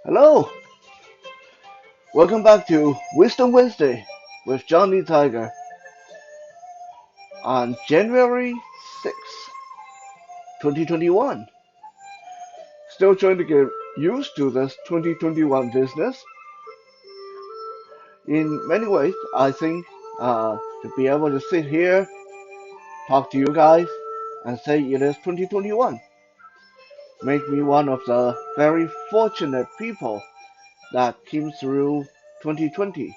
Hello, welcome back to Wisdom Wednesday with Johnny Tiger on January 6th, 2021. Still trying to get used to this 2021 business. In many ways, I think to be able to sit here, talk to you guys, and say it is 2021 make me one of the very fortunate people that came through 2020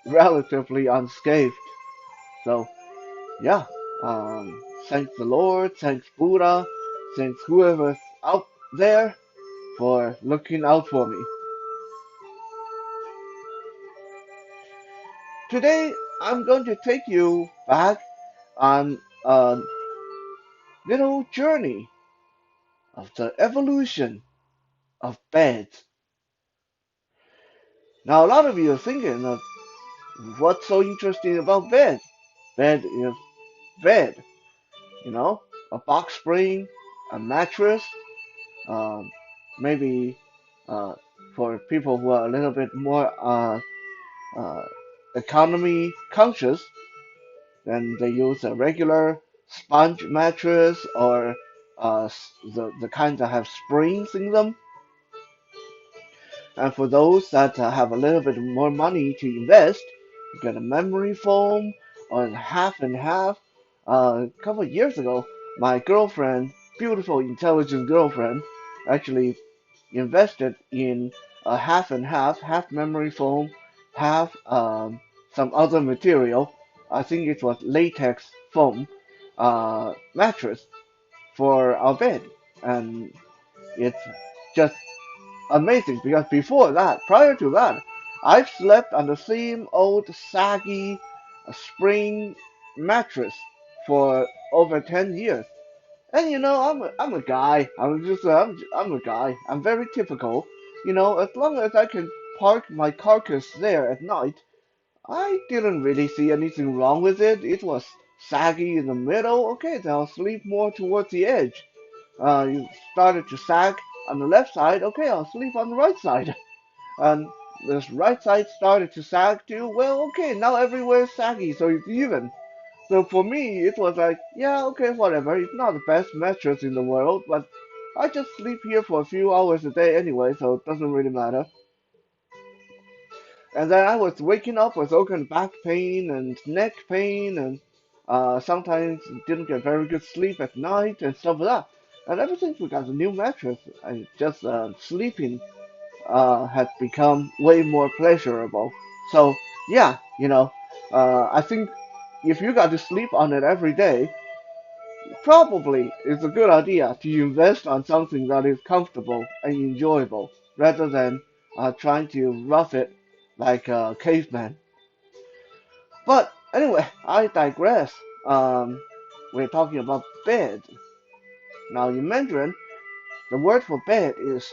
relatively unscathed. So, yeah, thanks the Lord, thanks Buddha, thanks whoever's out there for looking out for me. Today, I'm going to take you back on a little journey of the evolution of beds. Now, a lot of you are thinking of what's so interesting about bed. Bed is bed, you know, a box spring, a mattress, um, maybe uh, for people who are a little bit more uh, economy conscious, then they use a regular sponge mattress or the kinds that have springs in them. And for those that have a little bit more money to invest, you get a memory foam or half and half. A couple of years ago, my girlfriend, beautiful, intelligent girlfriend, actually invested in a half and half, half memory foam, half some other material. I think it was latex foam mattress for our bed, and it's just amazing because before that, prior to that, I've slept on the same old saggy spring mattress for over 10 years. And I'm a guy. I'm a guy. I'm very typical. As long as I can park my carcass there at night, I didn't really see anything wrong with it. It was saggy in the middle. Okay, then I'll sleep more towards the edge. You started to sag on the left side. Okay, I'll sleep on the right side. And this right side started to sag too. Well, okay, now everywhere is saggy, so it's even. So for me, it was like, yeah, okay, whatever. It's not the best mattress in the world, but I just sleep here for a few hours a day anyway, so it doesn't really matter. And then I was waking up with all kind of back pain and neck pain, and sometimes didn't get very good sleep at night and stuff like that. And ever since we got the new mattress, I just sleeping had become way more pleasurable. So yeah, I think if you got to sleep on it every day, probably it's a good idea to invest on something that is comfortable and enjoyable rather than trying to rough it like a caveman. But anyway, I digress. We're talking about bed. Now in Mandarin, the word for bed is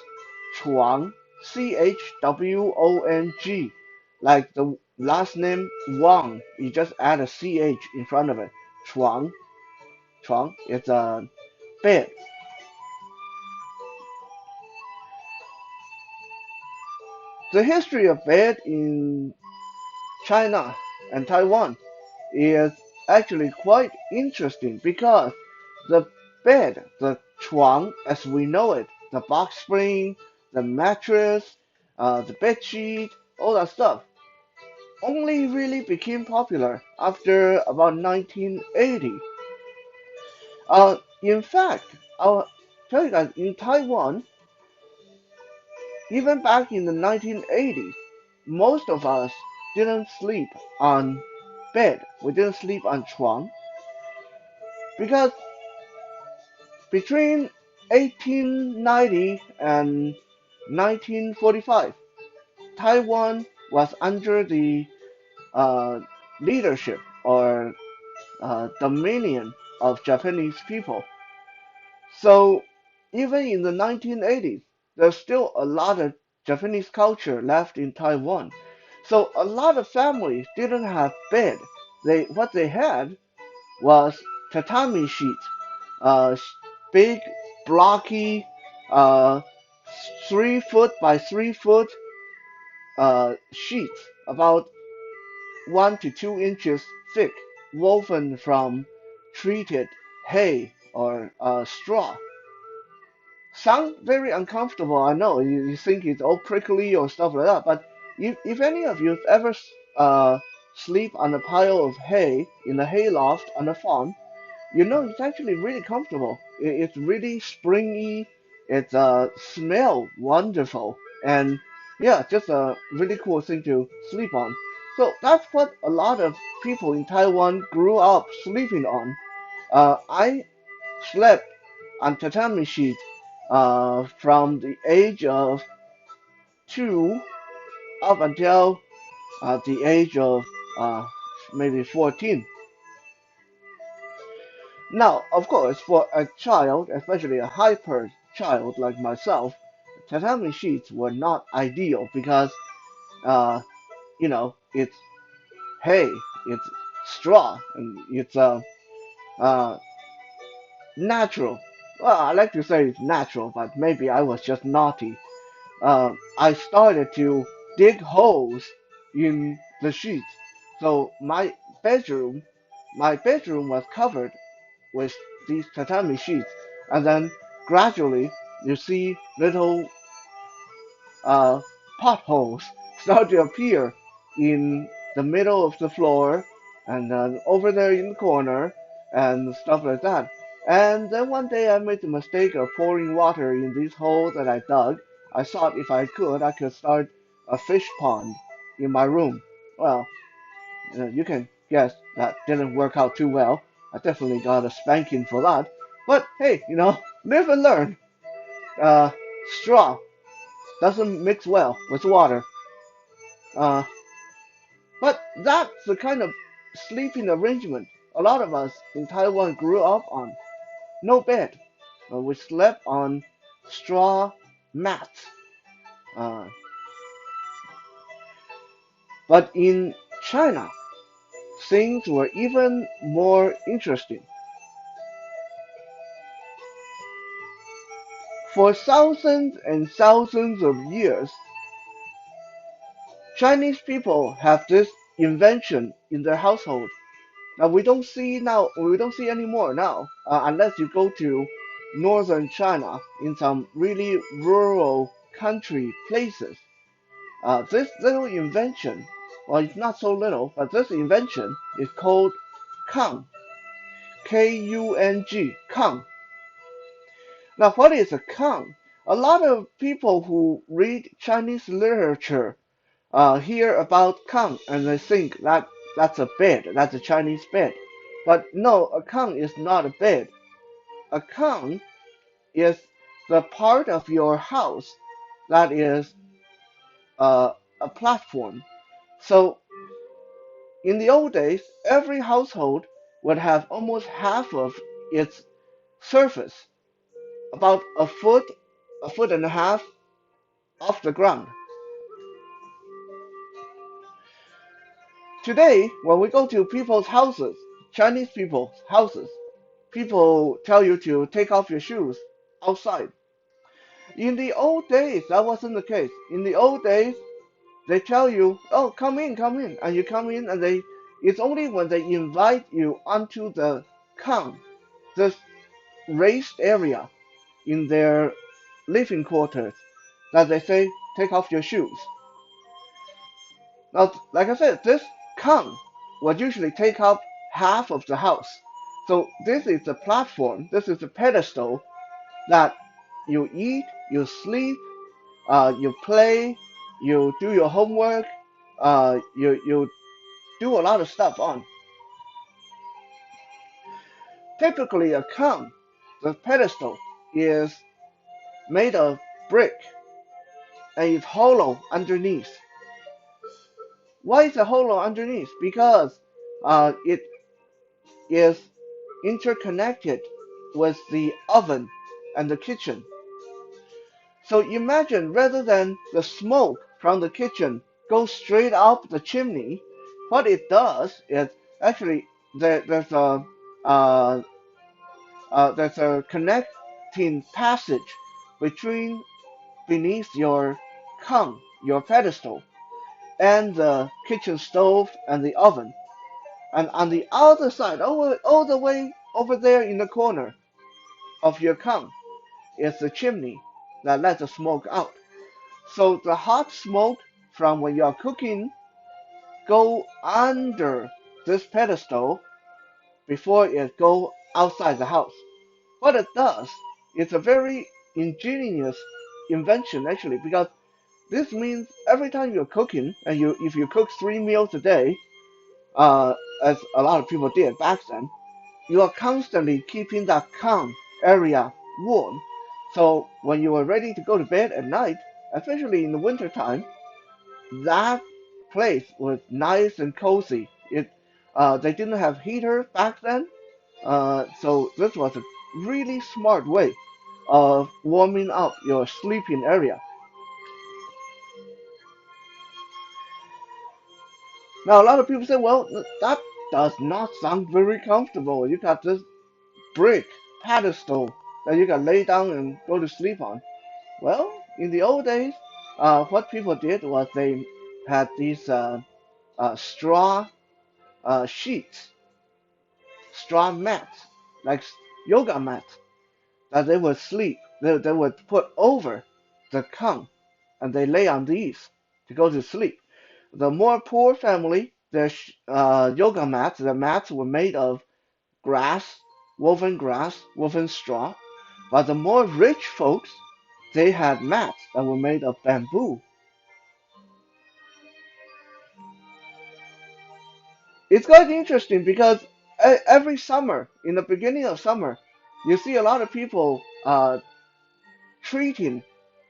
床, Chwong, like the last name Wang. You just add a ch in front of it. 床, 床. It's a bed. The history of bed in China and Taiwan is actually quite interesting because the bed, the 床 as we know it, the box spring, the mattress, the bed sheet, all that stuff, only really became popular after about 1980. In fact, I'll tell you guys, in Taiwan, even back in the 1980s, most of us didn't sleep on bed. We didn't sleep on 床 because between 1890 and 1945, Taiwan was under the uh, leadership or dominion of Japanese people. So even in the 1980s, there's still a lot of Japanese culture left in Taiwan. So a lot of families didn't have bed. What they had was tatami sheets, big, blocky, uh, 3 foot by 3 foot sheets, about 1 to 2 inches thick, woven from treated hay or straw. Sound very uncomfortable, I know. You think it's all prickly or stuff like that, but if any of you have ever sleep on a pile of hay in a hayloft on a farm, you know it's actually really comfortable. It's really springy. It's smell wonderful, and yeah, just a really cool thing to sleep on. So that's what a lot of people in Taiwan grew up sleeping on. I slept on tatami sheet from the age of 2 up until the age of uh, maybe 14. Now, of course, for a child, especially a hyper child like myself, tatami sheets were not ideal because, uh, it's hay, it's straw, and it's uh, natural. Well, I like to say it's natural, but maybe I was just naughty. I started to dig holes in the sheets. So my bedroom was covered with these tatami sheets, and then gradually you see little uh, potholes start to appear in the middle of the floor and then over there in the corner and stuff like that. And then one day I made the mistake of pouring water in these holes that I dug. I thought if I could start a fish pond in my room. Well, you can guess that didn't work out too well. I definitely got a spanking for that. But hey, live and learn. Uh, straw doesn't mix well with water. Uh, but that's the kind of sleeping arrangement a lot of us in Taiwan grew up on. No bed. We slept on straw mats. Uh, but in China, things were even more interesting. For thousands and thousands of years, Chinese people have this invention in their household. Now we don't see anymore now, unless you go to northern China in some really rural country places. This little invention, well, it's not so little, but this invention is called Kang, Kung, Kang. Now, what is a Kang? A lot of people who read Chinese literature hear about Kang and they think that that's a bed, that's a Chinese bed. But no, a Kang is not a bed. A Kang is the part of your house that is a platform. So in the old days, every household would have almost half of its surface, about a foot and a half off the ground. Today, when we go to people's houses, Chinese people's houses, people tell you to take off your shoes outside. In the old days, that wasn't the case. In the old days, they tell you, "Oh, come in," and you come in, and it's only when they invite you onto the kang, this raised area in their living quarters, that they say, "Take off your shoes." Now, like I said, this kang would usually take up half of the house. So this is the platform, this is the pedestal that you eat, you sleep, you play, you do your homework, you do a lot of stuff on. Typically, a kang, the pedestal, is made of brick and it's hollow underneath. Why is it hollow underneath? Because it is interconnected with the oven and the kitchen. So imagine rather than the smoke from the kitchen goes straight up the chimney, what it does is actually there's uh, there's a connecting passage between beneath your kang, your pedestal, and the kitchen stove and the oven. And on the other side, all the way over there in the corner of your kang, is the chimney that lets the smoke out. So the hot smoke from when you're cooking go under this pedestal before it go outside the house. What it does, it's a very ingenious invention actually, because this means every time you're cooking, and if you cook 3 meals a day, uh, as a lot of people did back then, you are constantly keeping that calm area warm. So when you are ready to go to bed at night, especially in the winter time, that place was nice and cozy. They didn't have heater back then, so this was a really smart way of warming up your sleeping area. Now a lot of people say, well, that does not sound very comfortable. You got this brick pedestal that you can lay down and go to sleep on. Well, in the old days, what people did was they had these straw sheets, straw mats, like yoga mats, that they would sleep. They would put over the kang, and they lay on these to go to sleep. The more poor family, their yoga mats, the mats were made of grass, woven straw. But the more rich folks, they had mats that were made of bamboo. It's quite interesting because every summer, in the beginning of summer, you see a lot of people treating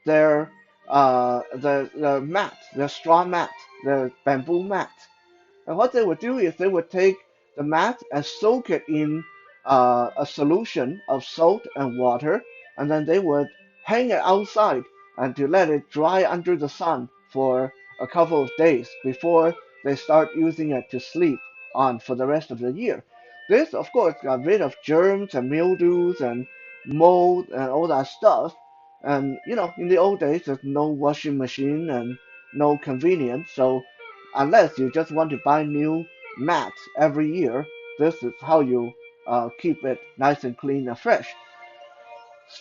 their the mat, the straw mat, the bamboo mat. And what they would do is they would take the mat and soak it in a solution of salt and water, and then they would hang it outside and to let it dry under the sun for a couple of days before they start using it to sleep on for the rest of the year. This, of course, got rid of germs and mildews and mold and all that stuff. And in the old days, there's no washing machine and no convenience, so unless you just want to buy new mats every year, this is how you keep it nice and clean and fresh.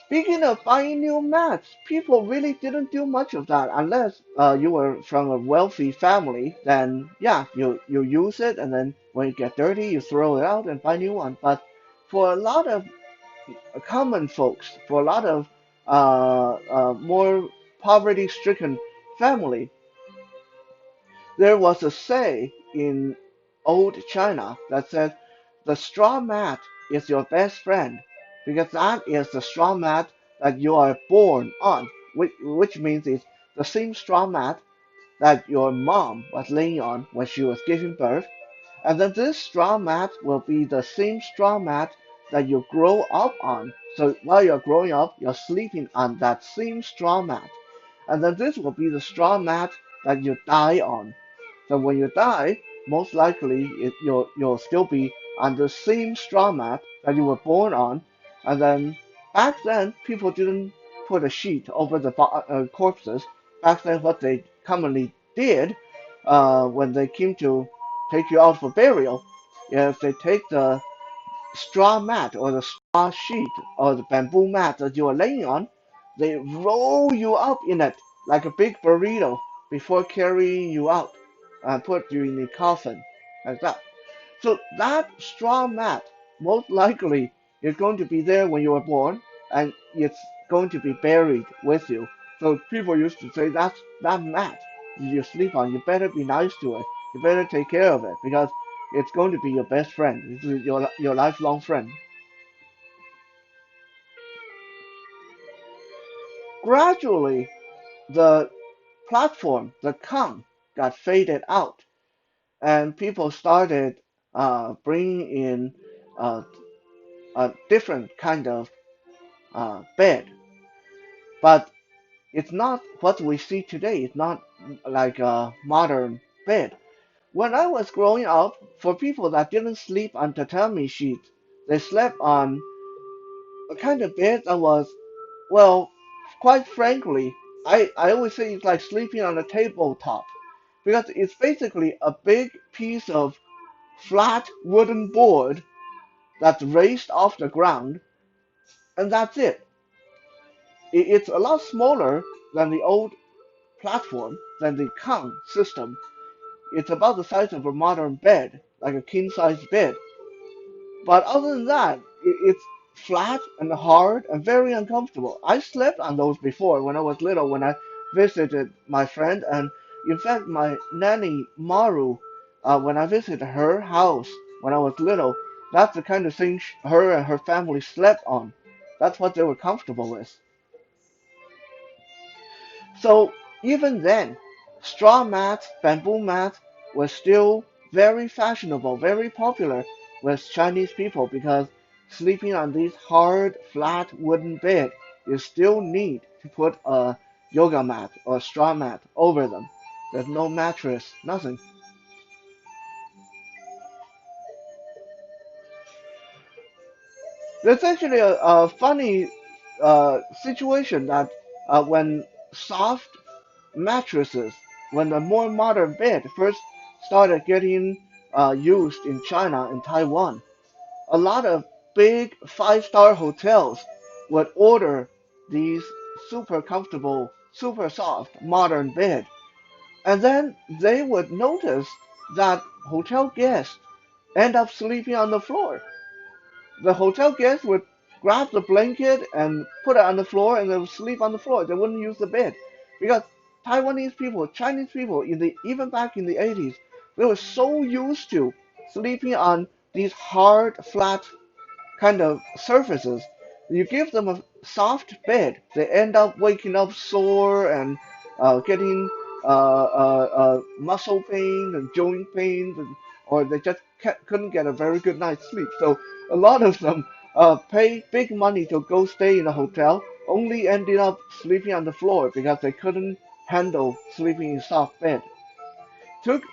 Speaking of buying new mats, people really didn't do much of that unless you were from a wealthy family. Then yeah, you use it, and then when you get dirty, you throw it out and buy new one. But for a lot of common folks, for a lot of more poverty-stricken family, there was a say in old China that said the straw mat is your best friend because that is the straw mat that you are born on, which means it's the same straw mat that your mom was laying on when she was giving birth. And then this straw mat will be the same straw mat that you grow up on. So while you're growing up, you're sleeping on that same straw mat. And then this will be the straw mat that you die on. So when you die, most likely you'll still be on the same straw mat that you were born on. And then back then, people didn't put a sheet over the corpses. Back then, what they commonly did when they came to take you out for burial is they take the straw mat or the straw sheet or the bamboo mat that you are laying on, they roll you up in it like a big burrito before carrying you out and put you in the coffin like that. So that straw mat most likely is going to be there when you were born and it's going to be buried with you. So people used to say that mat you sleep on, you better be nice to it. You better take care of it because it's going to be your best friend. It's your lifelong friend. Gradually, the platform, the kang, got faded out, and people started bringing in uh, a different kind of bed. But it's not what we see today. It's not like a modern bed. When I was growing up, for people that didn't sleep on tatami sheets, they slept on a kind of bed that was, well, quite frankly, I always say it's like sleeping on a tabletop because it's basically a big piece of flat wooden board that's raised off the ground, and that's it. It's a lot smaller than the old platform, than the Kang system. It's about the size of a modern bed, like a king size bed. But other than that, it's flat and hard and very uncomfortable. I slept on those before when I was little, when I visited my friend, and in fact, my nanny Maru, when I visited her house when I was little, that's the kind of thing her and her family slept on. That's what they were comfortable with. So even then, straw mats, bamboo mats were still very fashionable, very popular with Chinese people because sleeping on these hard, flat wooden bed, you still need to put a yoga mat or a straw mat over them. There's no mattress, nothing. There's actually a funny situation that when soft mattresses, when the more modern bed first started getting used in China and Taiwan, a lot of big five-star hotels would order these super comfortable, super soft modern bed. And then they would notice that hotel guests end up sleeping on the floor. The hotel guests would grab the blanket and put it on the floor and they would sleep on the floor. They wouldn't use the bed because Taiwanese people, Chinese people, even back in the 80s, they were so used to sleeping on these hard, flat kind of surfaces. You give them a soft bed, they end up waking up sore and getting muscle pain and joint pains, or they just couldn't get a very good night's sleep. So a lot of them pay big money to go stay in a hotel, only ended up sleeping on the floor because they couldn't handle sleeping in soft bed. Took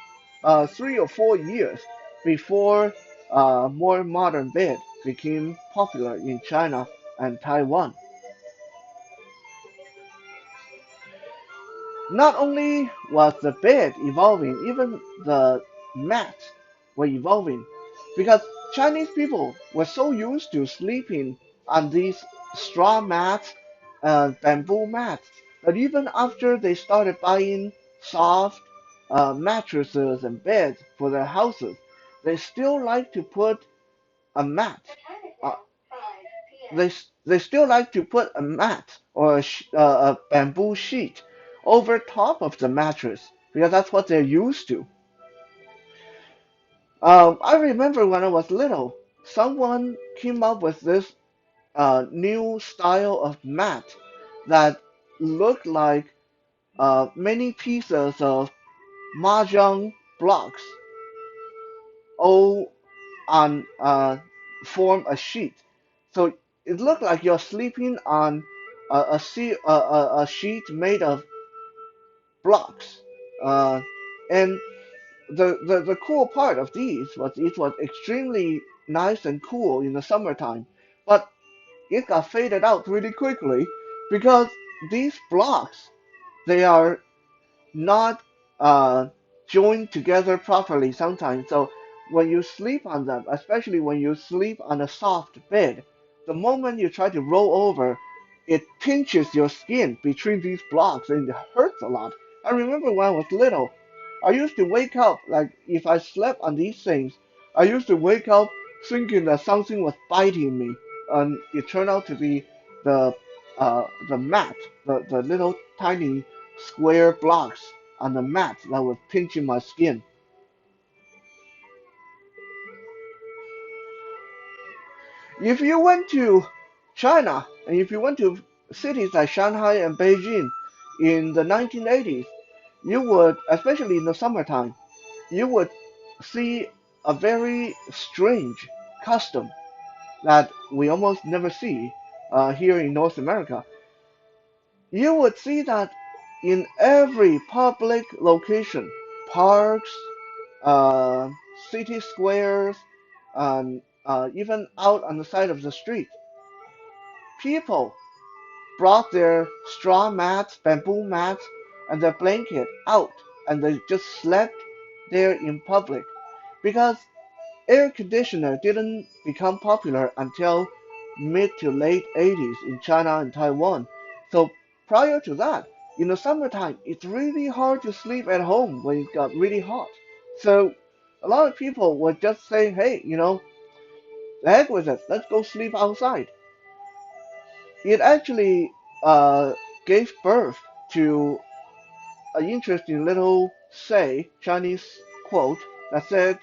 3 or 4 years before more modern bed became popular in China and Taiwan. Not only was the bed evolving, even the mats were evolving because Chinese people were so used to sleeping on these straw mats and bamboo mats that even after they started buying soft mattresses and beds for their houses, they still like to put a mat. Uh, they still like to put a mat or a bamboo sheet over top of the mattress because that's what they're used to. I remember when I was little, someone came up with this new style of mat that looked like many pieces of mahjong blocks all on form a sheet. So it looked like you're sleeping on a sheet made of blocks. Uh, and the cool part of these was it was extremely nice and cool in the summertime, but it got faded out really quickly because these blocks they are not joined together properly sometimes. So when you sleep on them, especially when you sleep on a soft bed, the moment you try to roll over, it pinches your skin between these blocks and it hurts a lot. I remember when I was little, I used to wake up, like if I slept on these things, I used to wake up thinking that something was biting me, and it turned out to be the the mat, the little tiny square blocks on the mat that was pinching my skin. If you went to China and if you went to cities like Shanghai and Beijing in the 1980s, you would, especially in the summertime, you would see a very strange custom that we almost never see here in North America. You would see that in every public location, parks, uh, city squares, and even out on the side of the street, people brought their straw mats, bamboo mats, and their blanket out, and they just slept there in public because air conditioner didn't become popular until mid to late 80s in China and Taiwan. So prior to that, in the summertime, it's really hard to sleep at home when it got really hot. So a lot of people were just saying, hey, the heck with it, let's go sleep outside. It actually uh, gave birth to an interesting little Chinese quote that said,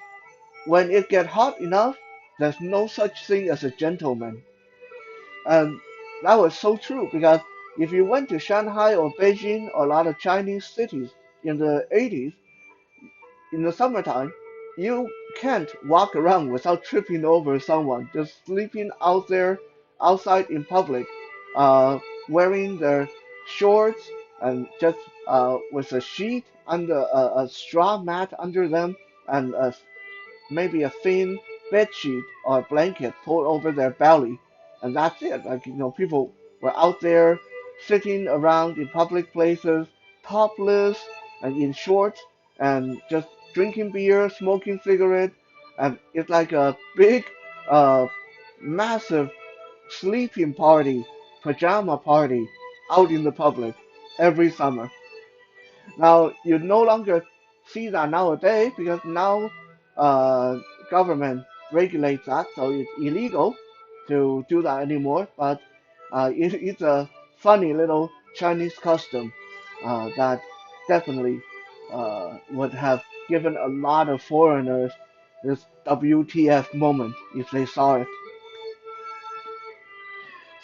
when it gets hot enough, there's no such thing as a gentleman. And that was so true because if you went to Shanghai or Beijing or a lot of Chinese cities in the 80s, in the summertime, you can't walk around without tripping over someone just sleeping out there outside in public, wearing their shorts and just with a sheet under a straw mat under them and maybe a thin bed sheet or a blanket pulled over their belly, and that's it. Like people were out there sitting around in public places, topless and in shorts, and just drinking beer, smoking cigarettes, and it's like a big, uh, massive sleeping party, pajama party out in the public every summer. Now you no longer see that nowadays because now uh, government regulates that, so it's illegal to do that anymore. But it's a funny little Chinese custom that definitely would have given a lot of foreigners this WTF moment if they saw it.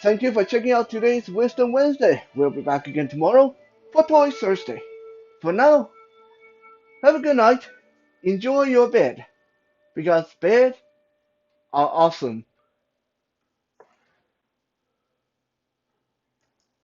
Thank you for checking out today's Wisdom Wednesday. We'll be back again tomorrow for Toy Thursday. For now, have a good night. Enjoy your bed because beds are awesome.